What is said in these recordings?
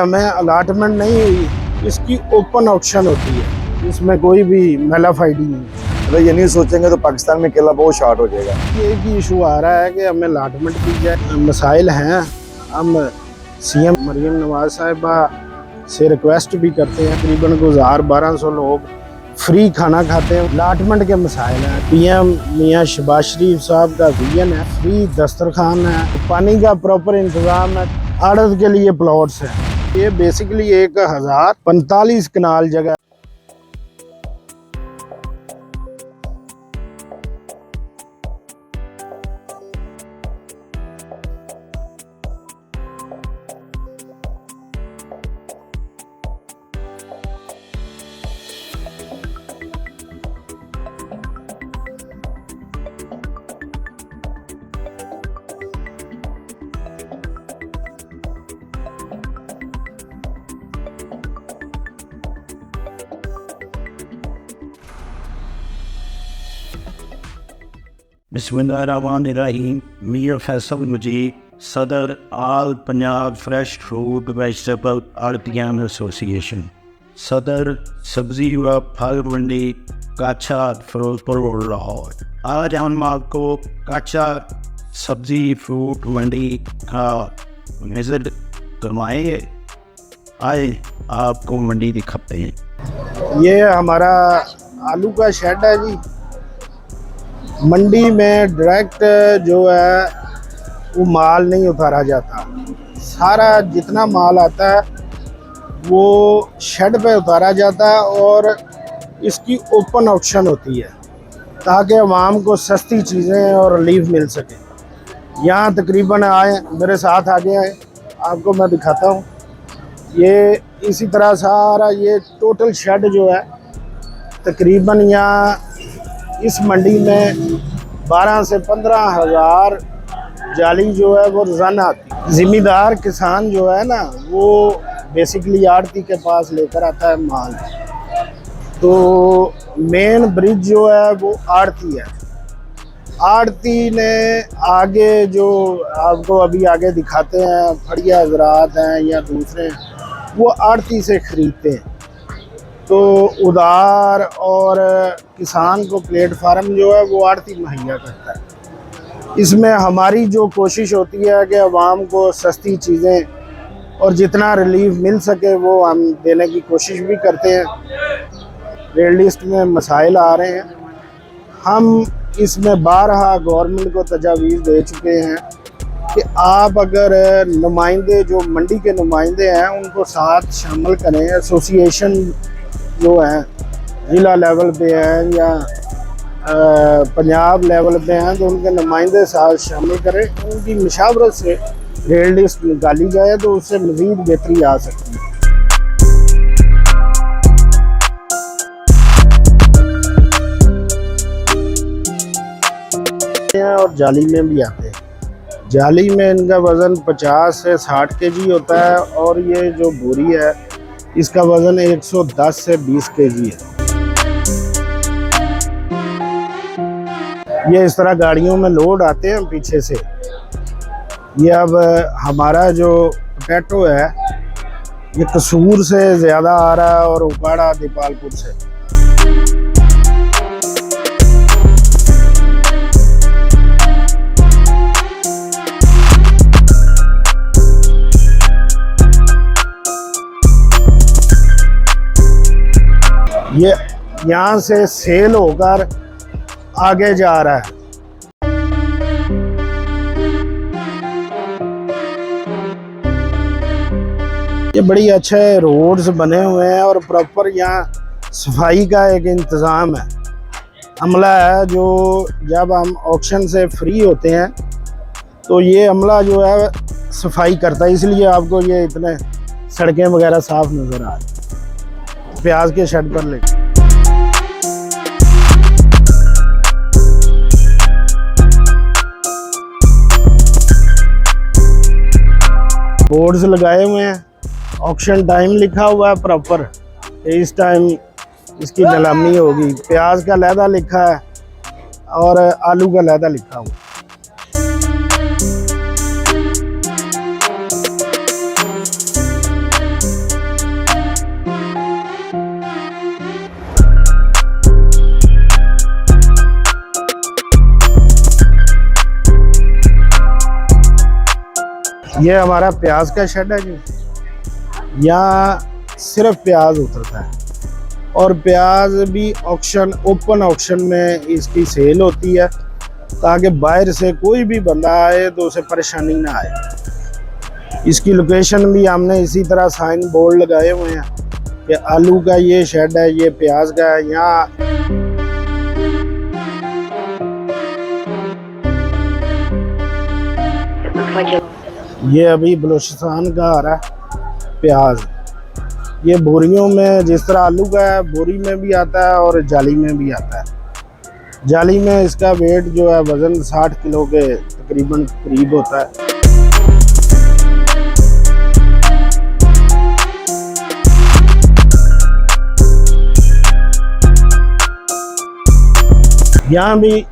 हमें अलॉटमेंट नहीं हुई, इसकी ओपन ऑक्शन होती है, इसमें कोई भी मेलाफाइडी नहीं। अगर ये नहीं सोचेंगे तो पाकिस्तान में केला बहुत शॉर्ट हो जाएगा। ये एक ही इशू आ रहा है कि हमें अलॉटमेंट की जाए। मसाइल हैं, हम सीएम मरियम नवाज साहिबा से रिक्वेस्ट भी करते हैं। तकरीबन 1000-1200 लोग फ्री खाना खाते हैं। अलॉटमेंट के मसाइल हैं। पीएम मियां शहबाज शरीफ साहब का विजन है, फ्री दस्तरखान है, पानी का प्रॉपर इंतजाम है, आड़त के लिए प्लॉट्स हैं। ये बेसिकली 1045 कनाल जगह। बिस्मिल्लाहिर्रहमानिर्रहीम। मीर फैसल मुजीब, सदर all Punjab fresh fruit vegetable artisan association, सदर सब्जी व फल मंडी काछा फिरोजपुर लाहौर। आज हम आपको काछा सब्जी फ्रूट मंडी का विजिट करवाएंगे। आए आपको मंडी दिखाते हैं। ये हमारा आलू का शेड है जी। मंडी में डायरेक्ट जो है वो माल नहीं उतारा जाता, सारा जितना माल आता है वो शेड पे उतारा जाता है और इसकी ओपन ऑक्शन होती है ताकि आवाम को सस्ती चीज़ें और रिलीफ मिल सके। यहाँ तकरीबन आए, मेरे साथ आगे आए, आपको मैं दिखाता हूँ। ये इसी तरह सारा ये टोटल शेड जो है तकरीबन यहाँ इस मंडी में 12 से 15 हज़ार जाली जो है वो रोज़ाना आती है। ज़िम्मेदार किसान जो है ना वो बेसिकली आड़ती के पास लेकर आता है माल। तो मेन ब्रिज जो है वो आड़ती है। आड़ती ने आगे जो आपको अभी आगे दिखाते हैं, फड़िया हजरात हैं या दूसरे, वो आड़ती से ख़रीदते हैं। तो उधार और किसान को प्लेटफार्म जो है वो आड़ती मुहैया करता है। इसमें हमारी जो कोशिश होती है कि आवाम को सस्ती चीज़ें और जितना रिलीफ मिल सके वो हम देने की कोशिश भी करते हैं। रेड लिस्ट में मसाइल आ रहे हैं, हम इसमें बारहा गवर्नमेंट को तजावीज़ दे चुके हैं कि आप अगर नुमाइंदे जो मंडी के नुमाइंदे हैं उनको साथ शामिल करें। एसोसिएशन जो हैं ज़िला लेवल पे हैं या पंजाब लेवल पे हैं तो उनके नुमाइंदे साथ शामिल करें। उनकी मशावरत से रेड लिस्ट निकाली जाए तो उससे मज़ीद बेहतरी आ सकती है। और जाली में भी आते हैं। जाली में इनका वज़न 50 से 60 केजी होता है और ये जो बोरी है इसका वज़न 110 से 20 केजी है। ये इस तरह गाड़ियों में लोड आते हैं पीछे से। ये अब हमारा जो पोटैटो है ये कसूर से ज़्यादा आ रहा है और उपाड़ा दीपालपुर से। ये यहाँ से सेल होकर आगे जा रहा है। ये बड़ी अच्छे रोड्स बने हुए हैं और प्रॉपर यहाँ सफाई का एक इंतज़ाम है। अमला है जो जब हम ऑक्शन से फ्री होते हैं तो ये अमला जो है सफाई करता है, इसलिए आपको ये इतने सड़कें वगैरह साफ नज़र आ रही। प्याज के शेड पर ले बोर्ड्स लगाए हुए हैं, ऑक्शन टाइम लिखा हुआ है प्रॉपर। इस टाइम इसकी नीलामी होगी। प्याज का लहदा लिखा है और आलू का लहदा लिखा हुआ है। ये हमारा प्याज का शेड है जी। यहाँ सिर्फ प्याज उतरता है और प्याज भी ऑक्शन, ओपन ऑक्शन में इसकी सेल होती है, ताकि बाहर से कोई भी बंदा आए तो उसे परेशानी ना आए। इसकी लोकेशन भी हमने इसी तरह साइन बोर्ड लगाए हुए हैं कि आलू का ये शेड है, ये प्याज का है। यहाँ ये अभी बलूचिस्तान का आ रहा है प्याज। ये बोरियों में, जिस तरह आलू का है, बोरी में भी आता है और जाली में भी आता है। जाली में इसका वेट जो है वज़न 60 किलो के तकरीबन करीब होता है। यहाँ भी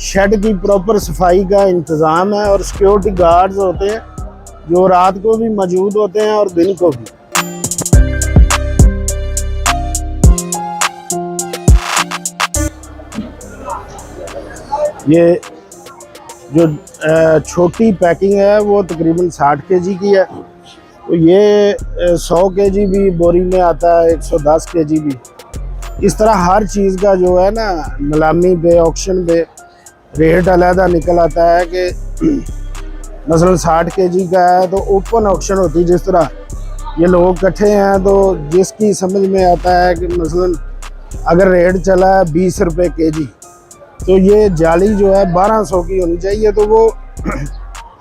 शेड की प्रॉपर सफाई का इंतज़ाम है और सिक्योरिटी गार्ड्स होते हैं जो रात को भी मौजूद होते हैं और दिन को भी। ये जो छोटी पैकिंग है वो तकरीबन 60 केजी की है, तो ये 100 केजी भी बोरी में आता है, 110 केजी भी। इस तरह हर चीज़ का जो है ना, नीलामी पे, ऑक्शन पे रेट अलग निकल आता है कि मसलन 60 केजी का है तो ओपन ऑक्शन होती है। जिस तरह ये लोग इकट्ठे हैं तो जिसकी समझ में आता है कि मसलन अगर रेट चला है 20 रुपये केजी, तो ये जाली जो है 1200 की होनी चाहिए, तो वो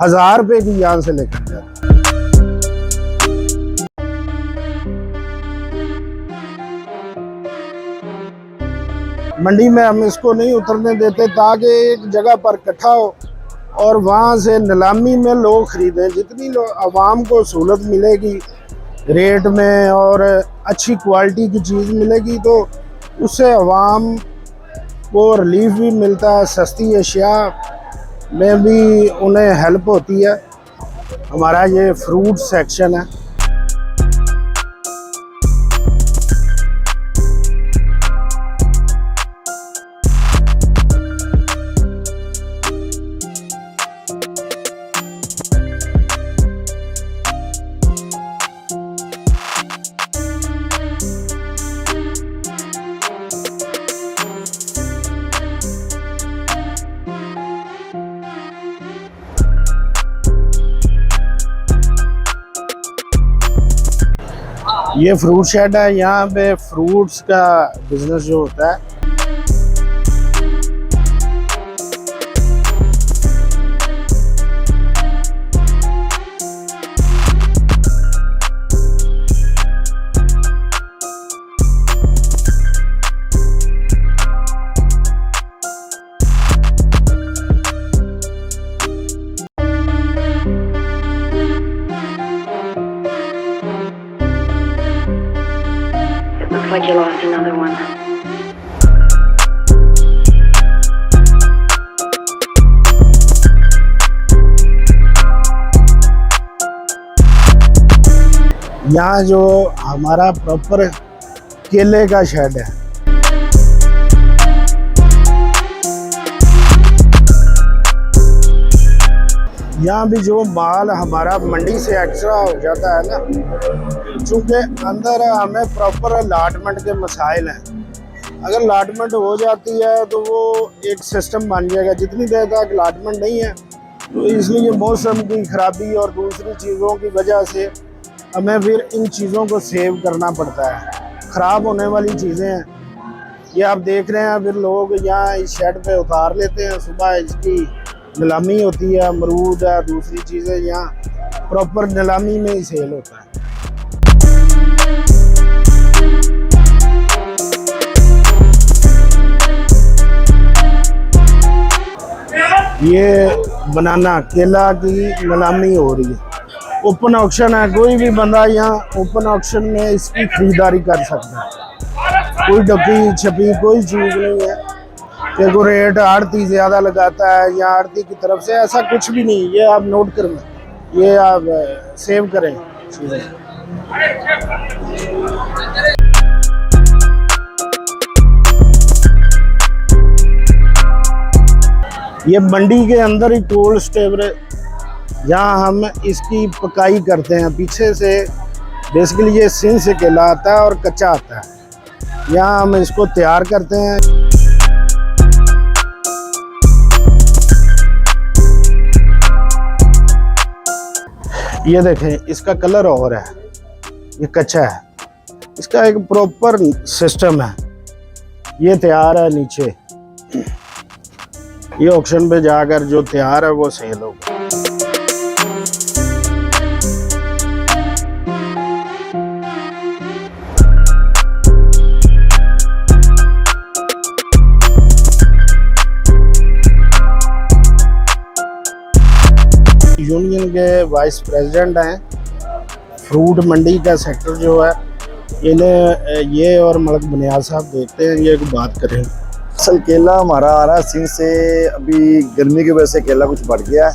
1000 रुपये की यहाँ से लेकर जाते हैं। मंडी में हम इसको नहीं उतरने देते ताकि एक जगह पर इकट्ठा हो और वहाँ से नीलामी में लोग ख़रीदें। जितनी आवाम को सहूलत मिलेगी रेट में और अच्छी क्वालिटी की चीज़ मिलेगी, तो उससे आवाम को रिलीफ भी मिलता है, सस्ती अशिया में भी उन्हें हेल्प होती है। हमारा ये फ्रूट सेक्शन है। ये फ्रूट शेड है। यहाँ पे फ्रूट्स का बिजनेस जो होता है, Looks like you lost another one. यहाँ जो हमारा प्रॉपर केले का शेड है, यहाँ भी जो माल हमारा मंडी से एक्स्ट्रा हो जाता है ना, चूँकि अंदर हमें प्रॉपर अलाटमेंट के मसाइल हैं। अगर अलाटमेंट हो जाती है तो वो एक सिस्टम बन जाएगा। जितनी देर तक अलाटमेंट नहीं है, तो इसलिए मौसम की ख़राबी और दूसरी चीज़ों की वजह से हमें फिर इन चीज़ों को सेव करना पड़ता है। ख़राब होने वाली चीज़ें हैं, ये आप देख रहे हैं। फिर लोग यहाँ इस शेड पे उतार लेते हैं, सुबह इसकी नीलामी होती है। अमरूद है, दूसरी चीज़ें यहाँ प्रॉपर नीलामी में ही सेल होता है। ये बनाना केला की नीलामी हो रही है। ओपन ऑक्शन है, कोई भी बंदा यहाँ ओपन ऑक्शन में इसकी खरीदारी कर सकता है। कोई डब्बी छपी कोई चीज़ नहीं है कि कोई रेट आड़ती ज़्यादा लगाता है या आड़ती की तरफ से, ऐसा कुछ भी नहीं। ये आप नोट कर लें, ये आप सेव करें चीज़ें। ये मंडी के अंदर ही कोल्ड स्टोरेज यहाँ हम इसकी पकाई करते हैं। पीछे से बेसिकली ये सिंध से केला आता है और कच्चा आता है। यहाँ हम इसको तैयार करते हैं। ये देखें, इसका कलर और है, ये कच्चा है। इसका एक प्रॉपर सिस्टम है। ये तैयार है, नीचे ये ऑक्शन पे जाकर जो तैयार है वो सेल होगा। यूनियन के वाइस प्रेसिडेंट हैं। फ्रूट मंडी का सेक्टर जो है इन्हें ये और मलक बुनियाद साहब देखते हैं, ये एक बात करें। असल केला हमारा आ रहा है सिंध से। अभी गर्मी की वजह से केला कुछ बढ़ गया है।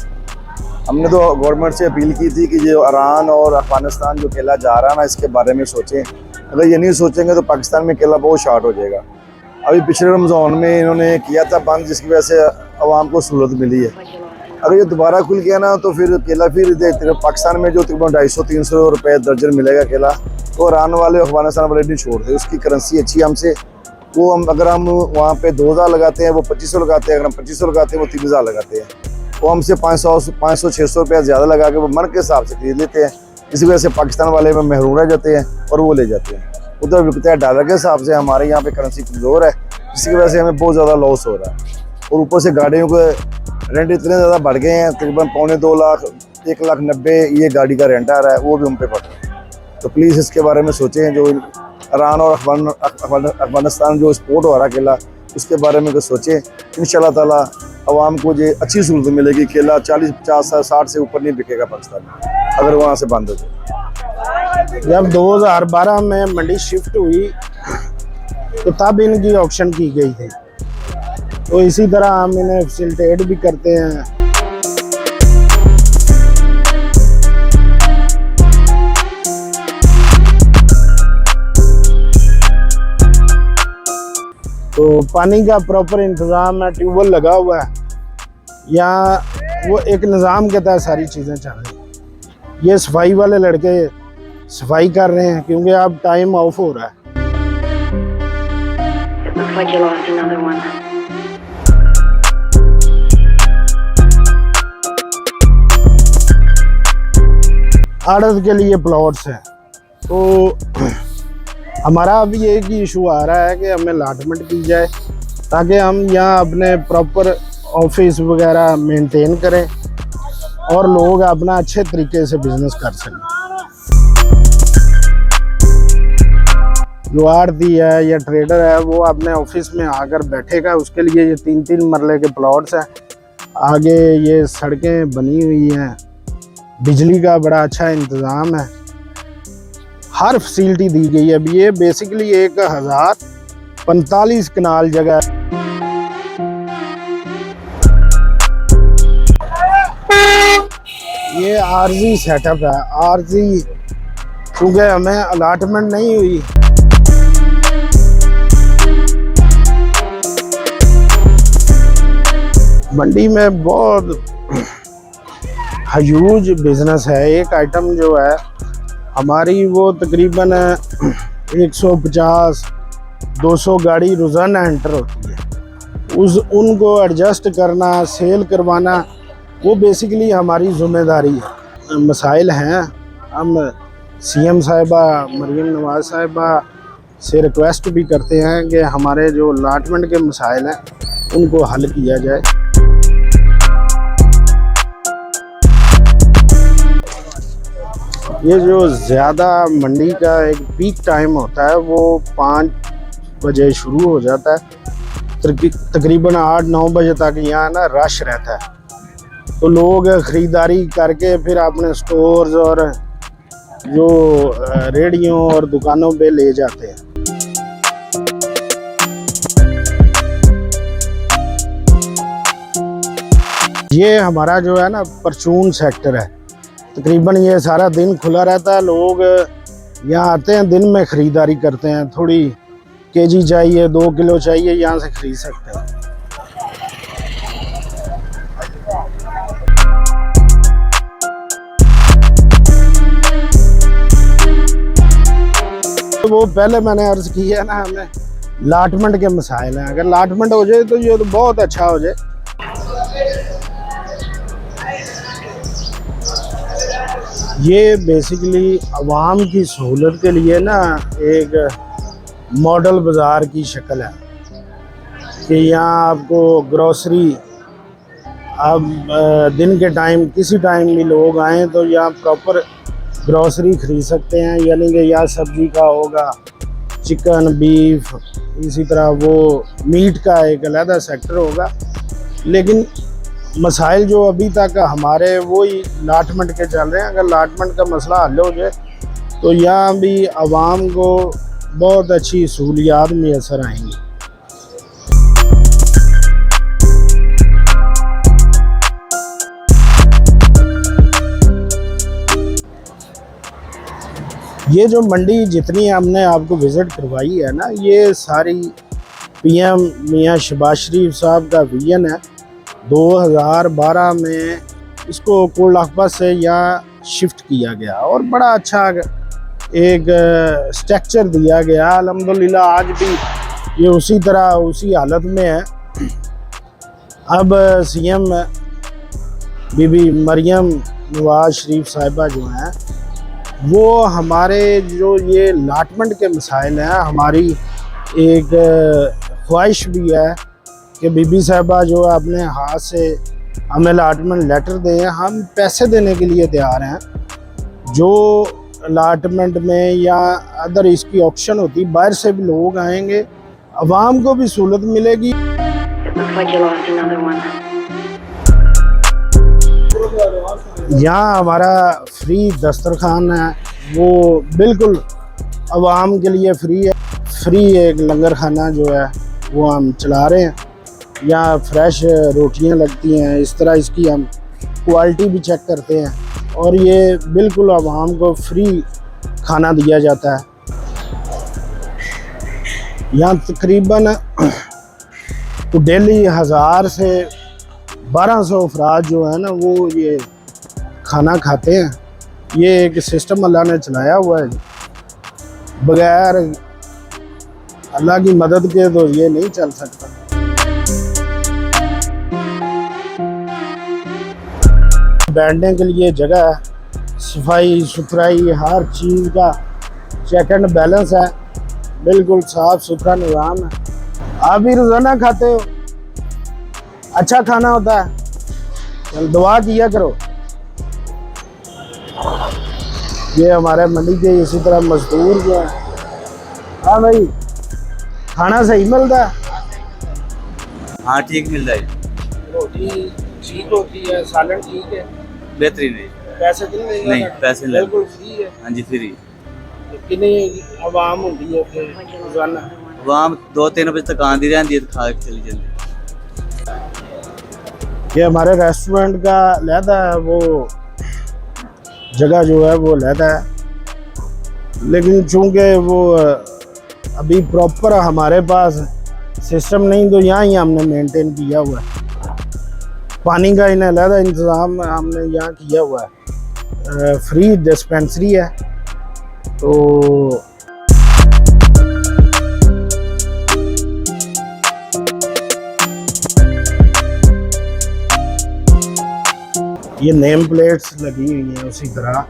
हमने तो गवर्नमेंट से अपील की थी कि जो ईरान और अफगानिस्तान जो केला जा रहा है ना, इसके बारे में सोचें। अगर ये नहीं सोचेंगे तो पाकिस्तान में केला बहुत शॉर्ट हो जाएगा। अभी पिछले रमज़ान में इन्होंने किया था बंद, जिसकी वजह से आवाम को सहूलत मिली है। अगर ये दोबारा खुल गया ना तो फिर केला फिर पाकिस्तान में जो तकरीबन 250-300 रुपये दर्जन मिलेगा केला, तो ईरान वाले अफगानिस्तान वाले नहीं छोड़ते। उसकी करेंसी अच्छी है हमसे। वो हम अगर हम वहाँ पे 2000 लगाते हैं वो 2500 लगाते हैं, अगर हम 2500 लगाते हैं वो 3000 लगाते हैं। वो हमसे 500-600 रुपया ज़्यादा लगा के वो मन के हिसाब से खरीद लेते हैं। इसी वजह से पाकिस्तान वाले में महरूम रह जाते हैं और वो ले जाते हैं। उधर बिकता है डॉलर के हिसाब से, हमारे यहाँ पे करेंसी कमज़ोर है, जिसकी वजह से हमें बहुत ज़्यादा लॉस हो रहा है। और ऊपर से गाड़ियों के रेंट इतने ज़्यादा बढ़ गए हैं, तकरीबन 2.25 लाख 1,90,000 ये गाड़ी का रेंट आ रहा है, वो भी हम पे पड़ रहा है। तो प्लीज़ इसके बारे में सोचें। जो ईरान और अफगानिस्तान जो एक्सपोर्ट हो रहा है केला, उसके बारे में कुछ सोचें। इंशाल्लाह ताला आवाम को जो अच्छी सहूलत मिलेगी। केला 40-50-60 से ऊपर नहीं बिकेगा पाकिस्तान में अगर वहाँ से बंद हो जाए। जब 2012 में मंडी शिफ्ट हुई तो तब इनकी ऑक्शन की गई थी। तो इसी तरह हम इन्हें फैसिलिटेट भी करते हैं। तो पानी का प्रॉपर इंतज़ाम है, ट्यूबवेल लगा हुआ है। यहाँ वो एक निज़ाम के तहत सारी चीज़ें चल रही हैं। ये सफाई वाले लड़के सफाई कर रहे हैं क्योंकि अब टाइम ऑफ हो रहा है। It looks like you lost another one. आड़त के लिए प्लॉट्स हैं। तो हमारा अभी एक ही इशू आ रहा है कि हमें अलॉटमेंट की जाए ताकि हम यहाँ अपने प्रॉपर ऑफिस वगैरह मेंटेन करें और लोग अपना अच्छे तरीके से बिजनेस कर सकें। जो आड़ती है या ट्रेडर है वो अपने ऑफिस में आकर बैठेगा। उसके लिए ये 3-3 मरले के प्लॉट्स हैं। आगे ये सड़कें बनी हुई हैं, बिजली का बड़ा अच्छा इंतज़ाम है, हर फैसिलिटी दी गई है। अभी ये बेसिकली 1045 कनाल जगह है। ये आरजी सेटअप है, आरजी, क्योंकि हमें अलॉटमेंट नहीं हुई। मंडी में बहुत ह्यूज बिजनेस है। एक आइटम जो है हमारी वो तकरीबन 150-200 गाड़ी रोज़ाना एंटर होती है। उनको एडजस्ट करना, सेल करवाना, वो बेसिकली हमारी ज़िम्मेदारी है। मसाइल हैं, हम सीएम साहिबा मरियम नवाज़ साहिबा से रिक्वेस्ट भी करते हैं कि हमारे जो अलॉटमेंट के मसाइल हैं उनको हल किया जाए। ये जो ज़्यादा मंडी का एक पीक टाइम होता है वो 5 बजे शुरू हो जाता है, तकरीबन 8-9 बजे तक यहाँ ना रश रहता है। तो लोग ख़रीदारी करके फिर अपने स्टोर्स और जो रेहड़ियों और दुकानों पे ले जाते हैं। ये हमारा जो है ना परचून सेक्टर है। तकरीबन ये सारा दिन खुला रहता है। लोग यहाँ आते हैं, दिन में ख़रीदारी करते हैं। थोड़ी केजी चाहिए, 2 किलो चाहिए, यहाँ से ख़रीद सकते हैं। तो वो पहले मैंने अर्ज़ की है ना, हमें लाटमेंट के मसाइल हैं। अगर लाटमेंट हो जाए तो ये तो बहुत अच्छा हो जाए। ये बेसिकली आवाम की सहूलत के लिए ना एक मॉडल बाज़ार की शक्ल है कि यहाँ आपको ग्रॉसरी, अब दिन के टाइम किसी टाइम भी लोग आएँ तो यहाँ प्रॉपर ग्रॉसरी ख़रीद सकते हैं। यानी कि यहाँ सब्ज़ी का होगा, चिकन, बीफ, इसी तरह वो मीट का एक अलग सेक्टर होगा। लेकिन मसाइल जो अभी तक हमारे वही लाटमेंट के चल रहे हैं। अगर लाटमेंट का मसला हल हो जाए तो यहाँ भी आवाम को बहुत अच्छी सहूलियात मैसर आएंगी। ये जो मंडी जितनी हमने आपको विज़िट करवाई है ना, ये सारी पीएम मियां शहबाज शरीफ साहब का विजन है। 2012 में इसको कोल्ड अखबा से यहाँ शिफ्ट किया गया और बड़ा अच्छा एक स्ट्रक्चर दिया गया। अल्हम्दुलिल्लाह आज भी ये उसी तरह उसी हालत में है। अब सीएम बीबी मरियम नवाज शरीफ साहिबा जो हैं, वो हमारे जो ये लाटमेंट के मसाइल हैं, हमारी एक ख्वाहिश भी है कि बीबी साहिबा जो है अपने हाथ से हमें अलाटमेंट लेटर दें। हम पैसे देने के लिए तैयार हैं। जो अलाटमेंट में या अदर इसकी ऑप्शन होती, बाहर से भी लोग आएंगे, आवाम को भी सहूलत मिलेगी। It looks like you lost another one. यहाँ हमारा फ्री दस्तरखान है, वो बिल्कुल आवाम के लिए फ्री है। फ्री एक लंगर खाना जो है वो हम चला रहे हैं। यहाँ फ्रेश रोटियाँ लगती हैं। इस तरह इसकी हम क्वालिटी भी चेक करते हैं और ये बिल्कुल आवाम को फ्री खाना दिया जाता है। यहाँ तकरीबन डेली 1000 से 1200 अफराद जो है ना वो ये खाना खाते हैं। ये एक सिस्टम अल्लाह ने चलाया हुआ है। बगैर अल्लाह की मदद के तो ये नहीं चल सकता। बैठने के लिए जगह है, सफाई सुथराई हर चीज़ का चेक एंड बैलेंस है, बिल्कुल साफ़ सुथरा निज़ाम है। आप भी रोज़ाना खाते हो, अच्छा खाना होता है, चल दुआ किया करो। ये हमारे मंडी के इसी तरह मजदूर जो हैं। हाँ भाई, खाना सही मिलता है? हाँ ठीक मिलता है। रोटी ठीक होती है, सालन ठीक है, बेहतरीन है। पैसे नहीं पैसे नहीं, बिल्कुल फ्री है। हाँ जी फ्री। कितनी आवाम होती है फिर रोजाना? वहाँ 2-3 बजे तक आंधी रहती है तो खा के चली जाती। ये हमारे रेस्टोरेंट का लहदा है, वो जगह जो है वो लहदा है। लेकिन चूँकि वो अभी प्रॉपर हमारे पास सिस्टम नहीं, तो यहाँ ही हमने मेंटेन किया हुआ है। पानी का इन्हें अलग इंतज़ाम हमने यहाँ किया हुआ है। फ्री डिस्पेंसरी है। तो ये नेम प्लेट्स लगी हुई हैं उसी तरह।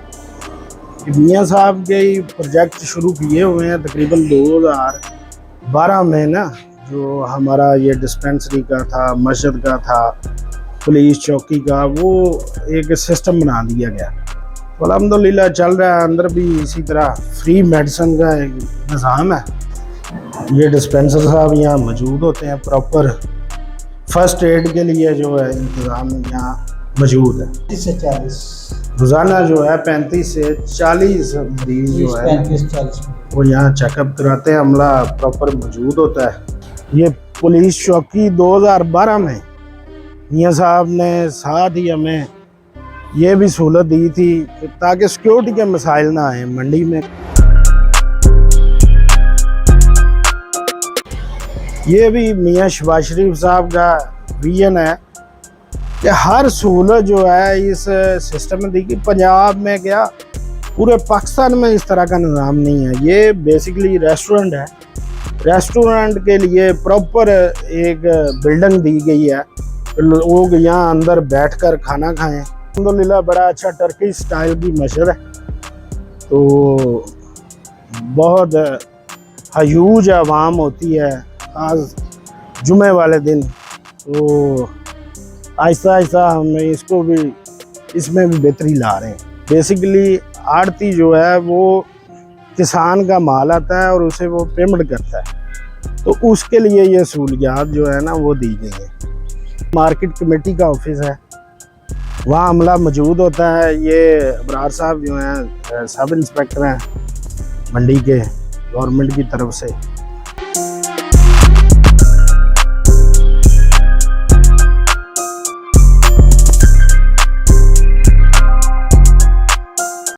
मियाँ साहब के ही प्रोजेक्ट शुरू किए हुए हैं तकरीबन 2012 में ना, जो हमारा ये डिस्पेंसरी का था, मस्जिद का था, पुलिस चौकी का, वो एक सिस्टम बना दिया गया। तो अल्हम्दुलिल्लाह चल रहा है। अंदर भी इसी तरह फ्री मेडिसिन का एक निज़ाम है। ये डिस्पेंसर साहब यहाँ मौजूद होते हैं। प्रॉपर फर्स्ट एड के लिए जो है इंतज़ाम यहाँ मौजूद है। 30 से 40 रोज़ाना जो है 35 से 40 मरीज जो है 35-40 वो यहाँ चेकअप कराते हैं। अमला प्रॉपर मौजूद होता है। ये पुलिस चौकी 2012 में मियाँ साहब ने साथ ही हमें ये भी सहूलत दी थी ताकि सिक्योरिटी के मसाइल ना आए मंडी में। ये भी मियाँ शहबाज शरीफ साहब का विजन है कि हर सहूलत जो है इस सिस्टम में दी। पंजाब में क्या पूरे पाकिस्तान में इस तरह का निज़ाम नहीं है। ये बेसिकली रेस्टोरेंट है। रेस्टोरेंट के लिए प्रॉपर एक बिल्डिंग दी गई है, लोग यहाँ अंदर बैठकर खाना खाएं। अल्हम्दुलिल्लाह बड़ा अच्छा टर्की स्टाइल की मस्जिद है, तो बहुत ह्यूज आवाम होती है खास जुमे वाले दिन। तो आहिस्ता आहिस्ता हम इसको भी, इसमें भी बेहतरी ला रहे हैं। बेसिकली आड़ती जो है वो किसान का माल आता है और उसे वो पेमेंट करता है, तो उसके लिए ये सहूलियात जो है ना वो दी गई है। मार्केट कमेटी का ऑफिस है, वहाँ अमला मौजूद होता है। ये अबरार साहब जो हैं सब इंस्पेक्टर हैं मंडी के, गवर्नमेंट की तरफ से।